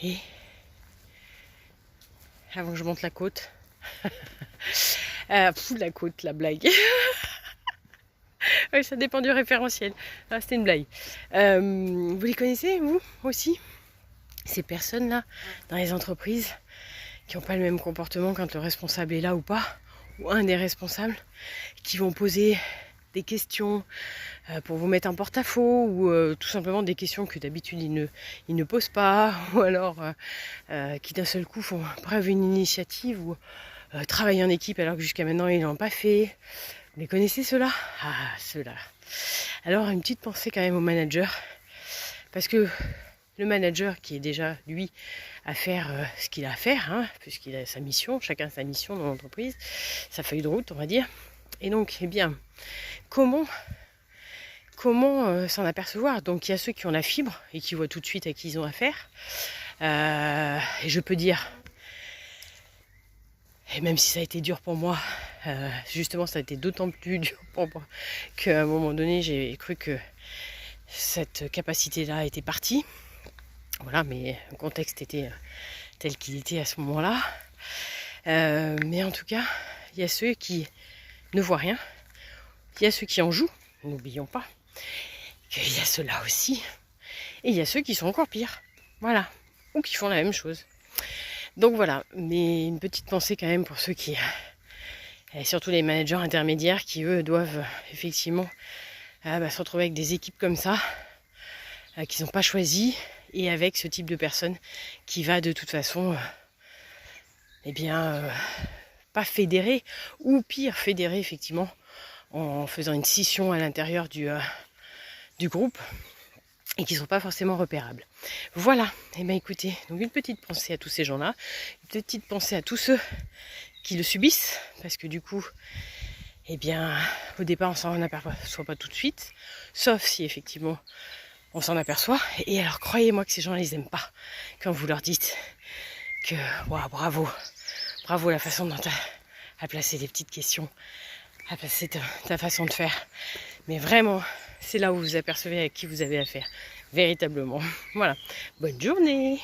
Et avant que je monte la côte, la côte, la blague. Oui, ça dépend du référentiel. Ah, c'était une blague. Vous les connaissez, vous aussi? Ces personnes-là, dans les entreprises, qui n'ont pas le même comportement quand le responsable est là ou pas, ou un des responsables, qui vont poser des questions pour vous mettre en porte-à-faux, ou tout simplement des questions que d'habitude ils ne posent pas, ou alors qui d'un seul coup font preuve d'une initiative, ou travaillent en équipe alors que jusqu'à maintenant ils n'ont pas fait. Vous les connaissez ceux-là? Ah, ceux-là. Alors une petite pensée quand même au manager, parce que le manager qui est déjà, lui, à faire ce qu'il a à faire, hein, puisqu'il a sa mission, chacun sa mission dans l'entreprise, sa feuille de route, on va dire. Et donc, eh bien, comment s'en apercevoir? Donc, il y a ceux qui ont la fibre et qui voient tout de suite à qui ils ont affaire. Et je peux dire, et même si ça a été dur pour moi, justement, ça a été d'autant plus dur pour moi qu'à un moment donné, j'ai cru que cette capacité-là était partie. Voilà, mais le contexte était tel qu'il était à ce moment-là. Mais en tout cas, il y a ceux qui ne voient rien. Il y a ceux qui en jouent, n'oublions pas. Il y a ceux-là aussi. Et il y a ceux qui sont encore pires. Voilà. Ou qui font la même chose. Donc voilà. Mais une petite pensée quand même pour ceux qui... Et surtout les managers intermédiaires qui, eux, doivent effectivement se retrouver avec des équipes comme ça, qu'ils n'ont pas choisies, et avec ce type de personne qui va de toute façon, pas fédérer, ou pire, fédérer effectivement, en faisant une scission à l'intérieur du groupe, et qui ne sont pas forcément repérables. Voilà, et bien écoutez, donc une petite pensée à tous ces gens-là, une petite pensée à tous ceux qui le subissent, parce que du coup, eh bien, au départ, on s'en aperçoit pas tout de suite, sauf si effectivement on s'en aperçoit. Et alors, croyez-moi que ces gens, ils n'aiment pas quand vous leur dites que wow, bravo la façon dont tu as placé les petites questions, à placer ta façon de faire. Mais vraiment, c'est là où vous apercevez à qui vous avez affaire, véritablement. Voilà, bonne journée.